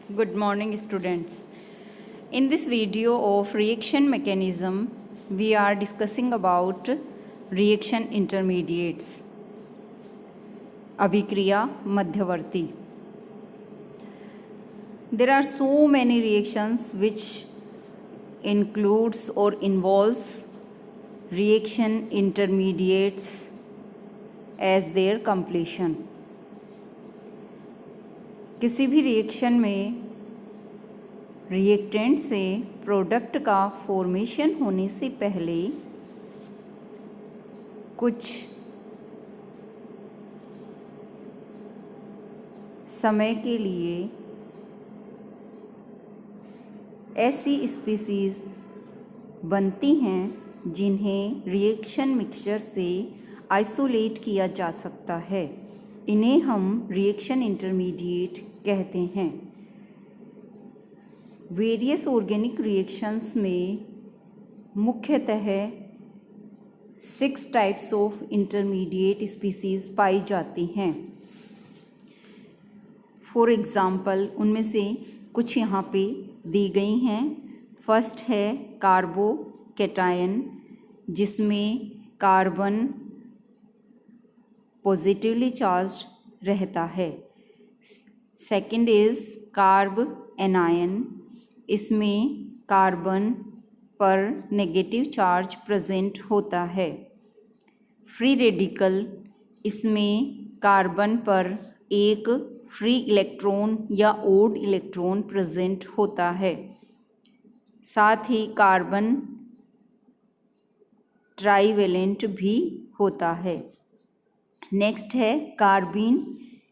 Good morning, students. In this video of reaction mechanism, we are discussing about reaction intermediates. अभिक्रिया मध्यवर्ती. There are so many reactions which includes or involves reaction intermediates as their completion. किसी भी reaction में reactant से product का formation होने से पहले कुछ समय के लिए ऐसी स्पीसीज़ बनती हैं जिन्हें रिएक्शन मिक्सचर से आइसोलेट किया जा सकता है. इन्हें हम रिएक्शन इंटरमीडिएट कहते हैं. वेरियस ऑर्गेनिक रिएक्शंस में मुख्यतः 6 टाइप्स ऑफ इंटरमीडिएट स्पीसीज़ पाई जाती हैं. फॉर एग्ज़ाम्पल उनमें से कुछ यहाँ पे दी गई हैं. फर्स्ट है कार्बोकैटायन, जिसमें कार्बन पॉजिटिवली चार्ज्ड रहता है. सेकंड इज़ कार्ब एनायन, इसमें कार्बन पर नेगेटिव चार्ज प्रेजेंट होता है. फ्री रेडिकल, इसमें कार्बन पर एक फ्री इलेक्ट्रॉन या ओड इलेक्ट्रॉन प्रेजेंट होता है. साथ ही कार्बन ट्राईवेलेंट भी होता है. नेक्स्ट है कार्बीन,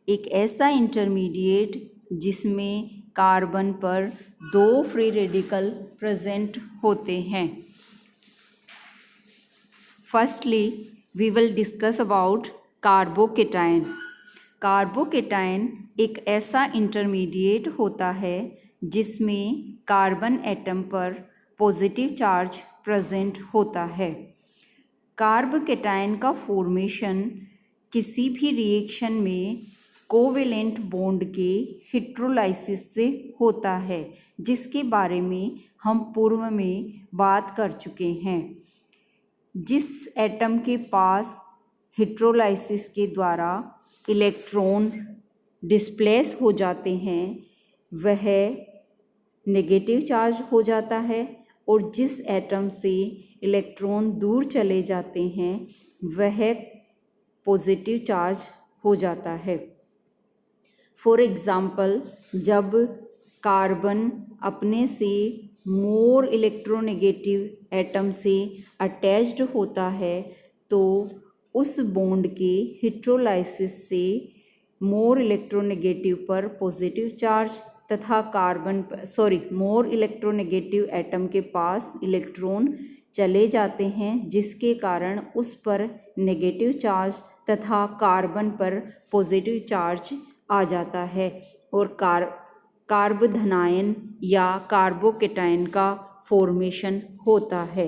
एक ऐसा इंटरमीडिएट जिसमें कार्बन पर 2 फ्री रेडिकल प्रेजेंट होते हैं. Firstly we will discuss about carbocation. Carbocation एक ऐसा इंटरमीडिएट होता है जिसमें कार्बन एटम पर पॉजिटिव चार्ज प्रेजेंट होता है. कार्बोकैटायन का फॉर्मेशन किसी भी रिएक्शन में कोवेलेंट बॉन्ड के हेटेरोलाइसिस से होता है, जिसके बारे में हम पूर्व में बात कर चुके हैं. जिस एटम के पास हेटेरोलाइसिस के द्वारा इलेक्ट्रॉन डिस्प्लेस हो जाते हैं वह नेगेटिव चार्ज हो जाता है, और जिस एटम से इलेक्ट्रॉन दूर चले जाते हैं वह पॉजिटिव चार्ज हो जाता है. फॉर एग्ज़ाम्पल जब कार्बन अपने से मोर इलेक्ट्रोनेगेटिव एटम से अटैच्ड होता है तो उस बॉन्ड के हेटेरोलाइसिस से मोर इलेक्ट्रोनेगेटिव पर पॉजिटिव चार्ज तथा मोर इलेक्ट्रोनेगेटिव एटम के पास इलेक्ट्रॉन चले जाते हैं, जिसके कारण उस पर नेगेटिव चार्ज तथा कार्बन पर पॉजिटिव चार्ज आ जाता है और कार्बधनायन या कार्बोकैटायन का फॉर्मेशन होता है.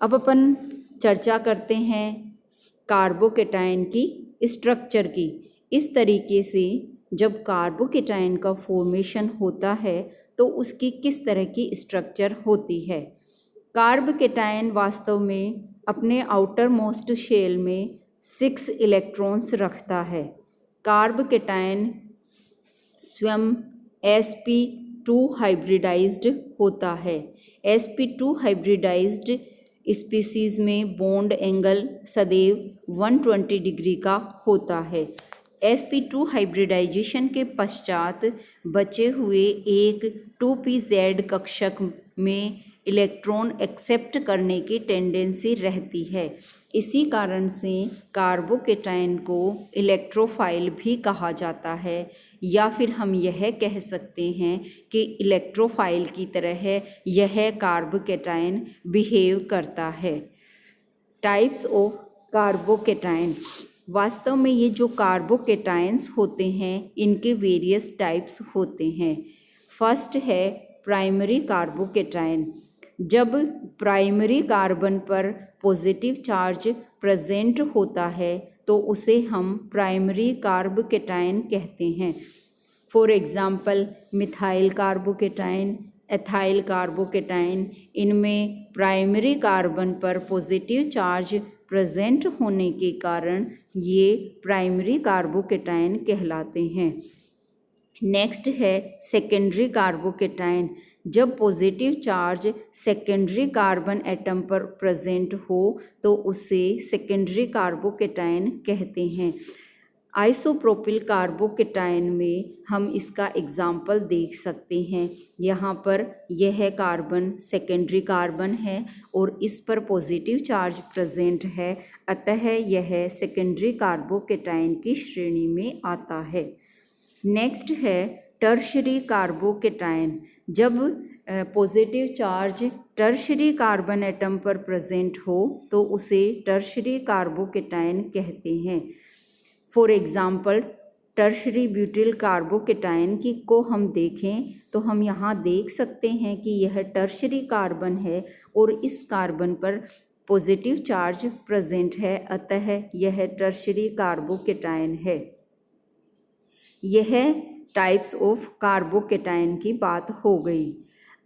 अब अपन चर्चा करते हैं कार्बोकैटायन की स्ट्रक्चर की. इस तरीके से जब कार्बोकैटायन का फॉर्मेशन होता है तो उसकी किस तरह की स्ट्रक्चर होती है. कार्बोकैटायन वास्तव में अपने आउटर मोस्ट शेल में 6 इलेक्ट्रॉन्स रखता है. कार्बोकैटायन स्वयं sp2 हाइब्रिडाइज्ड होता है. sp2 हाइब्रिडाइज्ड स्पीसीज़ में बॉन्ड एंगल सदैव 120 डिग्री का होता है. sp2 हाइब्रिडाइजेशन के पश्चात बचे हुए एक 2pz कक्षक में इलेक्ट्रॉन एक्सेप्ट करने की टेंडेंसी रहती है. इसी कारण से कार्बोकैटायन को इलेक्ट्रोफाइल भी कहा जाता है, या फिर हम यह कह सकते हैं कि इलेक्ट्रोफाइल की तरह यह कार्बोकैटायन बिहेव करता है. Types of carbocation. वास्तव में ये जो कार्बोकैटायंस होते हैं इनके वेरियस टाइप्स होते हैं. फर्स्ट है प्राइमरी कार्बोकैटायन. जब प्राइमरी कार्बन पर पॉजिटिव चार्ज प्रेजेंट होता है तो उसे हम प्राइमरी कार्बोकैटायन कहते हैं. For example methyl carbocation, ethyl carbocation, इनमें प्राइमरी कार्बन पर पॉजिटिव चार्ज प्रेजेंट होने के कारण ये प्राइमरी कार्बोकेटाइन कहलाते हैं। नेक्स्ट है सेकेंडरी कार्बोकेटाइन। जब positive charge secondary carbon atom पर प्रेजेंट हो तो उसे सेकेंडरी कार्बोकेटाइन कहते हैं। आइसोप्रोपिल कार्बोकेटाइन में हम इसका एग्जाम्पल देख सकते हैं। यहाँ पर यह कार्बन सेकेंडरी कार्बन है और इस पर पॉजिटिव चार्ज प्रेजेंट है, अतः यह सेकेंडरी कार्बोकेटाइन की श्रेणी में आता है। नेक्स्ट है टर्शरी कार्बोकेटाइन। जब positive charge tertiary carbon atom पर प्रेजेंट हो तो उसे टर्शरी कार्बोकेटाइन कहते हैं। For example tertiary butyl carbocation की को हम देखें तो हम यहाँ देख सकते हैं कि यह टर्शरी कार्बन है और इस कार्बन पर पॉजिटिव चार्ज प्रेजेंट है, अतः यह टर्शरी कार्बोकेटाइन है। यह टाइप्स ऑफ कार्बोकेटाइन की बात हो गई।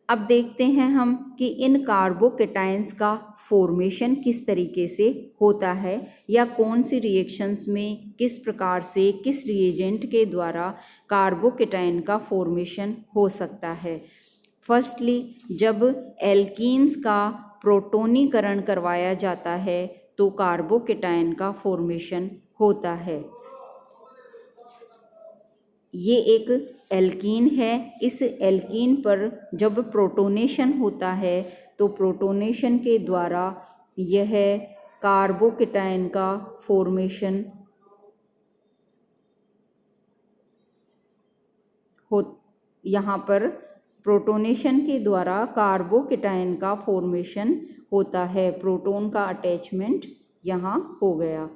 अब देखते हैं हम कि इन कार्बोकेटाइंस का फॉर्मेशन किस तरीके से होता है या कौन सी रिएक्शंस में किस प्रकार से किस रिएजेंट के द्वारा कार्बोकेटाइन का फॉर्मेशन हो सकता है। फर्स्टली, जब एल्कीन्स का प्रोटोनीकरण करवाया जाता है तो कार्बोकेटाइन का फॉर्मेशन होता है। ये एक एल्कीन है। इस एल्कीन पर जब प्रोटोनेशन होता है तो प्रोटोनेशन के द्वारा यह कार्बोकेटाइन का फॉर्मेशन हो, यहाँ पर प्रोटोनेशन के द्वारा कार्बोकेटाइन का फॉर्मेशन होता है। प्रोटॉन का अटैचमेंट यहाँ हो गया,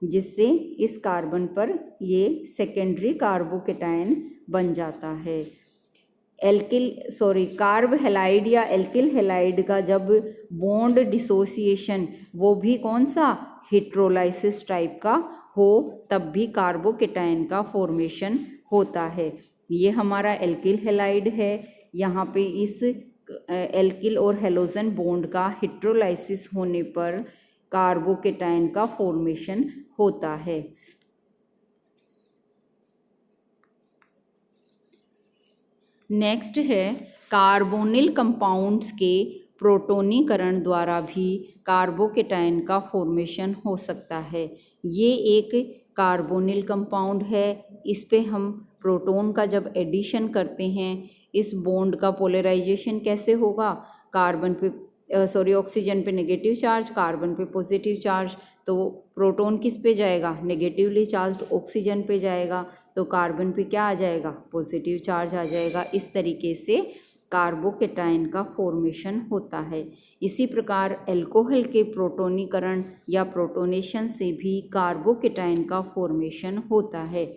जिससे इस कार्बन पर ये सेकेंडरी कार्बोकेटाइन बन जाता है। कार्ब हैलाइड या एल्किल हैलाइड का जब बॉन्ड डिसोसिएशन, वो भी कौन सा, हेट्रोलाइसिस टाइप का हो, तब भी कार्बोकेटाइन का फॉर्मेशन होता है। ये हमारा एल्किल हैलाइड है। यहाँ पे इस एल्किल और हेलोजन बॉन्ड का हेट्रोलाइसिस होने पर कार्बोकेटाइन का फॉर्मेशन होता है। नेक्स्ट है कार्बोनिल कंपाउंड्स के प्रोटोनीकरण द्वारा भी कार्बोकेटाइन का फॉर्मेशन हो सकता है। ये एक कार्बोनिल कंपाउंड है। इस पे हम प्रोटॉन का जब एडिशन करते हैं, इस बॉन्ड का पोलराइजेशन कैसे होगा, कार्बन पे ऑक्सीजन पे नेगेटिव चार्ज, कार्बन पे पॉजिटिव चार्ज, तो प्रोटॉन किस पे जाएगा, नेगेटिवली चार्ज्ड ऑक्सीजन पे जाएगा, तो कार्बन पे क्या आ जाएगा, पॉजिटिव चार्ज आ जाएगा। इस तरीके से कार्बोकेटाइन का फॉर्मेशन होता है। इसी प्रकार एल्कोहल के प्रोटोनीकरण या प्रोटोनेशन से भी कार्बोकेटाइन का फॉर्मेशन होता है।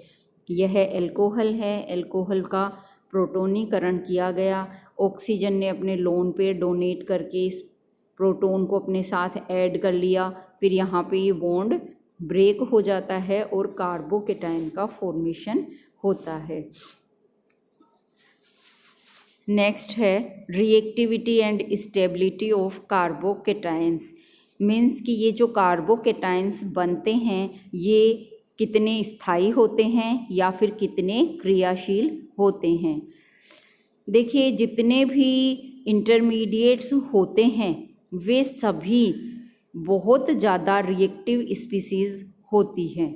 यह एल्कोहल है। एल्कोहल का प्रोटोनीकरण किया गया, ऑक्सीजन ने अपने लोन पे डोनेट करके इस प्रोटॉन को अपने साथ ऐड कर लिया, फिर यहाँ पे ये बॉन्ड ब्रेक हो जाता है और कार्बोकेटाइन का फॉर्मेशन होता है। नेक्स्ट है reactivity and stability of carbocations. Means कि ये जो कार्बोकेटाइंस बनते हैं ये कितने स्थायी होते हैं या फिर कितने क्रियाशील होते हैं। देखिए, जितने भी इंटरमीडिएट्स होते हैं वे सभी बहुत ज़्यादा रिएक्टिव स्पीसीज़ होती हैं,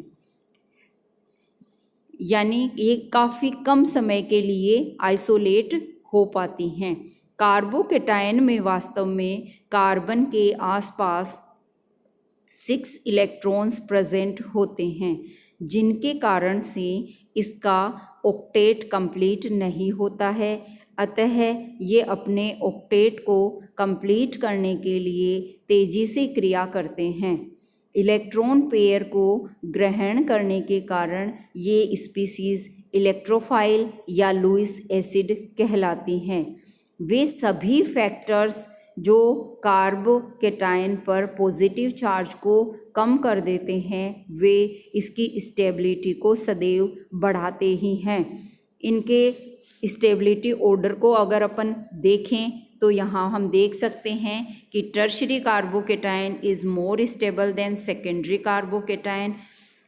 यानी ये काफ़ी कम समय के लिए आइसोलेट हो पाती हैं। कार्बोकेटाइन में वास्तव में कार्बन के आसपास 6 इलेक्ट्रॉन्स प्रेजेंट होते हैं, जिनके कारण से इसका ऑक्टेट कंप्लीट नहीं होता है। अतः ये अपने ऑक्टेट को कंप्लीट करने के लिए तेज़ी से क्रिया करते हैं। इलेक्ट्रॉन पेयर को ग्रहण करने के कारण ये स्पीसीज़ इलेक्ट्रोफाइल या लुईस एसिड कहलाती हैं। वे सभी फैक्टर्स जो कार्बोकेटाइन पर पॉजिटिव चार्ज को कम कर देते हैं वे इसकी स्टेबिलिटी को सदैव बढ़ाते ही हैं। इनके स्टेबिलिटी ऑर्डर को अगर अपन देखें तो यहाँ हम देख सकते हैं कि tertiary carbocation is more stable than secondary carbocation,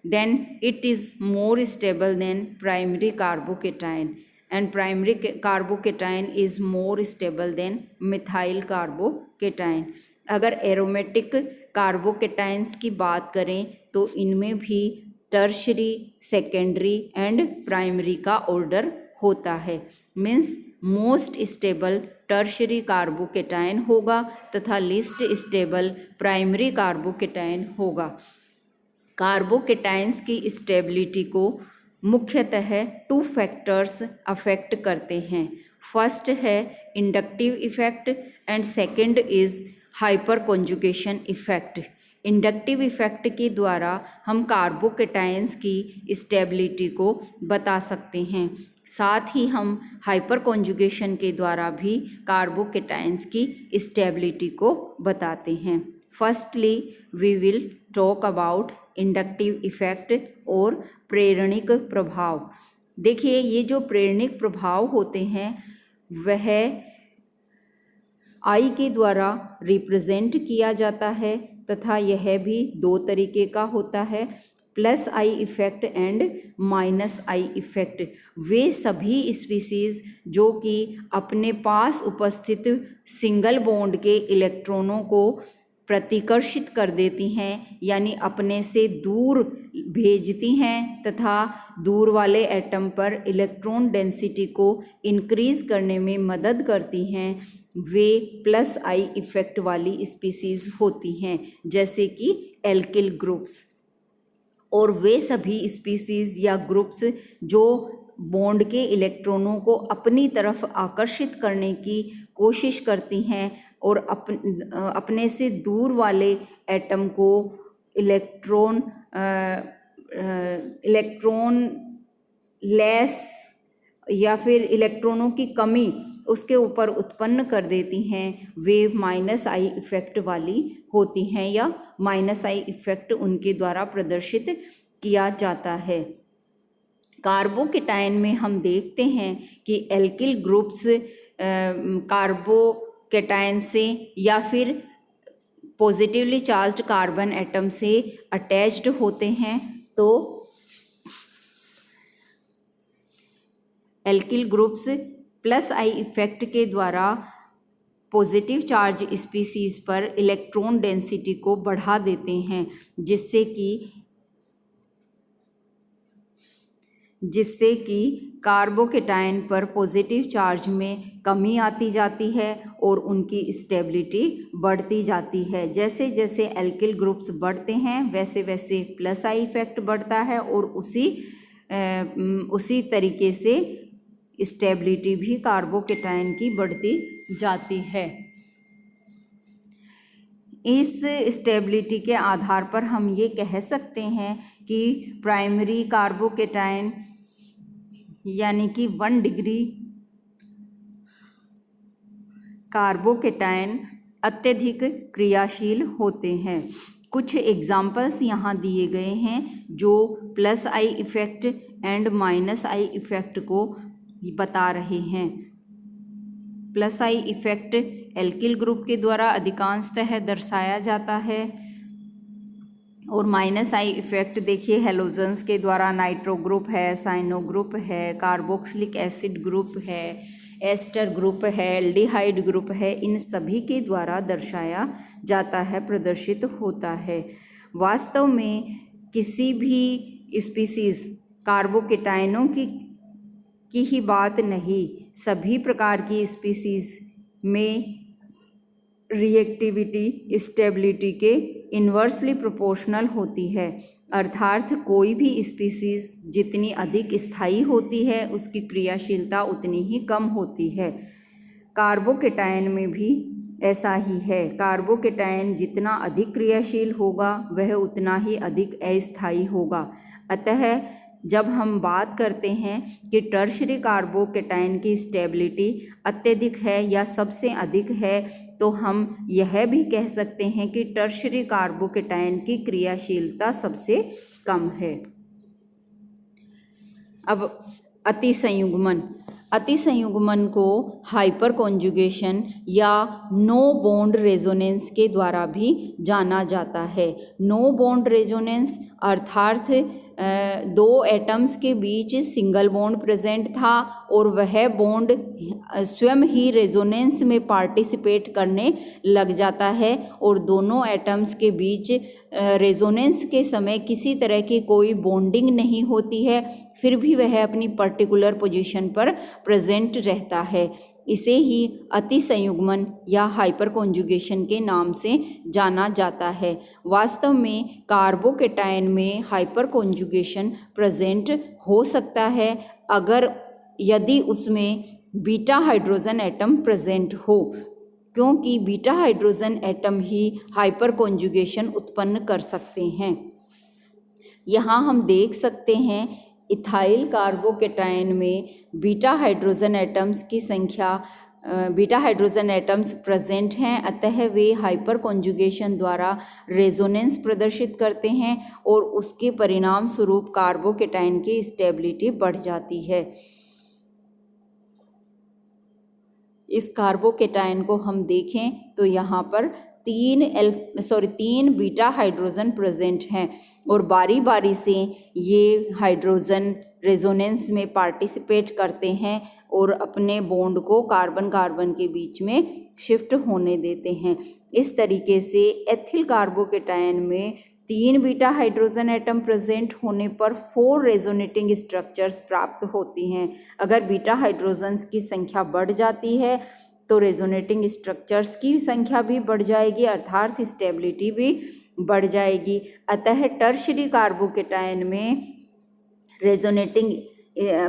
then it is more stable than primary carbocation, and primary carbocation is more stable than methyl carbocation. अगर एरोमेटिक कार्बोकेटाइन्स की बात करें तो इनमें भी टर्शरी, सेकेंडरी एंड प्राइमरी का order होता है। Means most stable tertiary carbocation होगा तथा लिस्ट स्टेबल प्राइमरी कार्बोकेटाइन होगा। कार्बोकेटाइन्स की स्टेबिलिटी को मुख्यतः 2 फैक्टर्स अफेक्ट करते हैं। फर्स्ट है inductive effect and second is hyper conjugation effect. Inductive effect के द्वारा हम कार्बोकेटाइन्स की स्टेबिलिटी को बता सकते हैं, साथ ही हम हाइपर कॉन्जुगेशन के द्वारा भी कार्बोकेटाइन्स की स्टेबिलिटी को बताते हैं। Firstly we will talk about inductive effect और प्रेरणिक प्रभाव। देखिए, ये जो प्रेरणिक प्रभाव होते हैं वह आई के द्वारा रिप्रेजेंट किया जाता है तथा यह भी 2 तरीके का होता है, plus I effect and minus I effect. वे सभी स्पीसीज़ जो कि अपने पास उपस्थित सिंगल बॉन्ड के इलेक्ट्रॉनों को प्रतिकर्षित कर देती हैं, यानी अपने से दूर भेजती हैं तथा दूर वाले एटम पर इलेक्ट्रॉन डेंसिटी को इंक्रीज करने में मदद करती हैं, वे प्लस आई इफेक्ट वाली स्पीसीज़ होती हैं, जैसे कि एल्किल ग्रुप्स। और वे सभी स्पीसीज़ या ग्रुप्स जो बॉन्ड के इलेक्ट्रॉनों को अपनी तरफ आकर्षित करने की कोशिश करती हैं और अपने से दूर वाले एटम को इलेक्ट्रॉन लेस या फिर इलेक्ट्रॉनों की कमी उसके ऊपर उत्पन्न कर देती हैं, वे माइनस आई इफेक्ट वाली होती हैं या माइनस आई इफेक्ट उनके द्वारा प्रदर्शित किया जाता है। कार्बोकेटाइन में हम देखते हैं कि एल्किल ग्रुप्स कार्बोकेटाइन से या फिर पॉजिटिवली चार्ज्ड कार्बन एटम से अटैच्ड होते हैं, तो alkyl groups plus I effect के द्वारा पॉजिटिव चार्ज स्पीसीज़ पर इलेक्ट्रॉन डेंसिटी को बढ़ा देते हैं, जिससे कि कार्बोकेटाइन पर पॉजिटिव चार्ज में कमी आती जाती है और उनकी स्टेबिलिटी बढ़ती जाती है। जैसे जैसे एल्किल ग्रुप्स बढ़ते हैं वैसे वैसे प्लस आई इफेक्ट बढ़ता है और उसी तरीके से स्टेबिलिटी भी कार्बोकेटाइन की बढ़ती जाती है। इस स्टेबिलिटी के आधार पर हम ये कह सकते हैं कि प्राइमरी कार्बोकेटाइन यानी कि 1 डिग्री कार्बोकेटाइन अत्यधिक क्रियाशील होते हैं। कुछ एग्जाम्पल्स यहाँ दिए गए हैं जो plus I effect and minus I effect को बता रहे हैं। Plus I effect alkyl group के द्वारा अधिकांशतः दर्शाया जाता है और माइनस आई इफेक्ट देखिए हेलोजन्स के द्वारा नाइट्रो ग्रुप है, साइनो ग्रुप है, कार्बोक्सिलिक एसिड ग्रुप है, एस्टर ग्रुप है, एल्डिहाइड ग्रुप है, इन सभी के द्वारा दर्शाया जाता है, प्रदर्शित होता है। वास्तव में किसी भी स्पीसीज़ कार्बोकेटाइनों की ही बात नहीं, सभी प्रकार की स्पीसीज़ में रिएक्टिविटी स्टेबिलिटी के इन्वर्सली प्रोपोर्शनल होती है, अर्थात कोई भी स्पीसीज़ जितनी अधिक स्थायी होती है उसकी क्रियाशीलता उतनी ही कम होती है। कार्बोकेटाइन में भी ऐसा ही है, कार्बोकेटाइन जितना अधिक क्रियाशील होगा वह उतना ही अधिक अस्थायी होगा। अतः जब हम बात करते हैं कि टर्शरी कार्बोकेटाइन की स्टेबिलिटी अत्यधिक है या सबसे अधिक है, तो हम यह भी कह सकते हैं कि टर्शरी कार्बोकेटाइन की क्रियाशीलता सबसे कम है। अब अतिसंयुग्मन। अतिसंयुग्मन को हाइपर कॉन्जुगेशन या नो बॉन्ड रेजोनेंस के द्वारा भी जाना जाता है। नो बॉन्ड रेजोनेंस अर्थात दो एटम्स के बीच सिंगल बॉन्ड प्रेजेंट था और वह बॉन्ड स्वयं ही रेजोनेंस में पार्टिसिपेट करने लग जाता है और दोनों एटम्स के बीच रेजोनेंस के समय किसी तरह की कोई बॉन्डिंग नहीं होती है, फिर भी वह अपनी पर्टिकुलर पोजीशन पर प्रेजेंट रहता है। इसे ही अतिसंयुग्मन या हाइपर कॉन्जुगेशन के नाम से जाना जाता है। वास्तव में कार्बोकेटायन में हाइपर कॉन्जुगेशन प्रेजेंट हो सकता है यदि उसमें बीटा हाइड्रोजन एटम प्रेजेंट हो, क्योंकि बीटा हाइड्रोजन एटम ही हाइपर कॉन्जुगेशन उत्पन्न कर सकते हैं। यहाँ हम देख सकते हैं इथाइल कार्बोकेटायन में बीटा हाइड्रोजन एटम्स प्रेजेंट हैं, अतः वे हाइपर कॉन्जुगेशन द्वारा रेजोनेंस प्रदर्शित करते हैं और उसके परिणाम स्वरूप कार्बोकेटायन की स्टेबिलिटी बढ़ जाती है। इस कार्बोकेटायन को हम देखें तो यहाँ पर तीन बीटा हाइड्रोजन प्रेजेंट हैं और बारी बारी से ये हाइड्रोजन रेजोनेंस में पार्टिसिपेट करते हैं और अपने बॉन्ड को कार्बन कार्बन के बीच में शिफ्ट होने देते हैं। इस तरीके से एथिल कार्बोकेटायन में 3 बीटा हाइड्रोजन एटम प्रेजेंट होने पर 4 रेजोनेटिंग स्ट्रक्चर्स प्राप्त होती हैं। अगर बीटा हाइड्रोजन्स की संख्या बढ़ जाती है तो रेजोनेटिंग स्ट्रक्चर्स की संख्या भी बढ़ जाएगी, अर्थात स्टेबिलिटी भी बढ़ जाएगी। अतः टर्शियरी कार्बोकेटायन में रेजोनेटिंग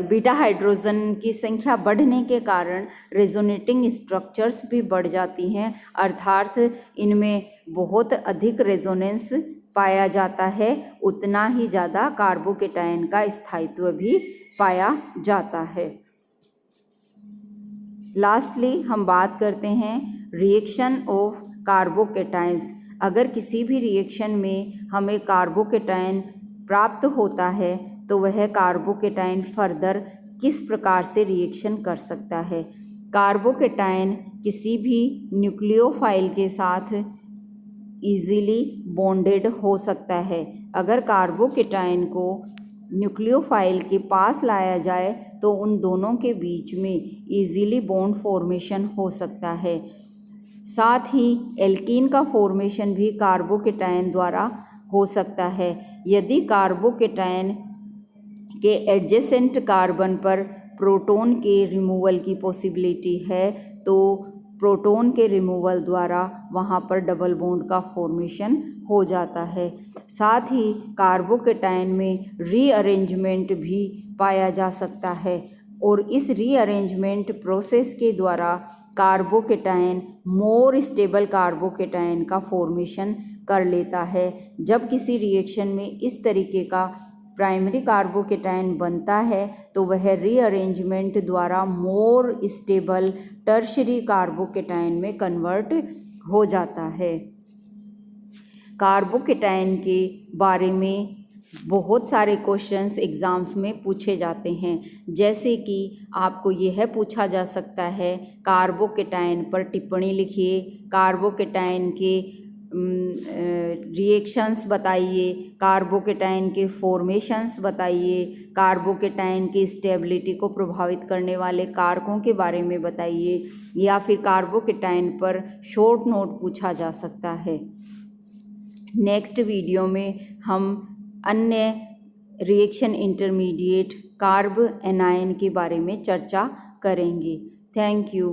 बीटा हाइड्रोजन की संख्या बढ़ने के कारण रेजोनेटिंग स्ट्रक्चर्स भी बढ़ जाती हैं, अर्थात इनमें बहुत अधिक रेजोनेंस पाया जाता है, उतना ही ज़्यादा कार्बोकेटायन का स्थायित्व भी पाया जाता है। लास्टली हम बात करते हैं रिएक्शन ऑफ कार्बोकेटायंस। अगर किसी भी रिएक्शन में हमें कार्बोकेटायन प्राप्त होता है तो वह कार्बोकेटायन फर्दर किस प्रकार से रिएक्शन कर सकता है। कार्बोकेटायन किसी भी न्यूक्लियोफाइल के साथ इजीली बॉन्डेड हो सकता है। अगर कार्बोकेटायन को न्यूक्लियोफाइल के पास लाया जाए तो उन दोनों के बीच में इजीली बॉन्ड फॉर्मेशन हो सकता है। साथ ही एल्कीन का फॉर्मेशन भी कार्बोकेटायन द्वारा हो सकता है। यदि कार्बोकेटायन के एडजेसेंट कार्बन पर प्रोटॉन के रिमूवल की पॉसिबिलिटी है तो प्रोटॉन के रिमूवल द्वारा वहाँ पर डबल बॉन्ड का फॉर्मेशन हो जाता है। साथ ही कार्बोकेटायन में रीअरेंजमेंट भी पाया जा सकता है और इस रीअरेंजमेंट प्रोसेस के द्वारा कार्बोकेटायन मोर स्टेबल कार्बोकेटायन का फॉर्मेशन कर लेता है। जब किसी रिएक्शन में इस तरीके का प्राइमरी कार्बोकेटायन बनता है तो वह रीअरेंजमेंट द्वारा मोर स्टेबल टर्शियरी कार्बोकेटायन में कन्वर्ट हो जाता है। कार्बोकेटायन के बारे में बहुत सारे क्वेश्चंस एग्ज़ाम्स में पूछे जाते हैं, जैसे कि आपको यह पूछा जा सकता है कार्बोकेटायन पर टिप्पणी लिखिए, कार्बोकेटायन के रिएक्शंस बताइए, कार्बोकेटायन के फॉर्मेशंस बताइए, कार्बोकेटायन की स्टेबिलिटी को प्रभावित करने वाले कारकों के बारे में बताइए, या फिर कार्बोकेटायन पर शॉर्ट नोट पूछा जा सकता है। नेक्स्ट वीडियो में हम अन्य रिएक्शन इंटरमीडिएट कार्ब एनायन के बारे में चर्चा करेंगे। Thank you.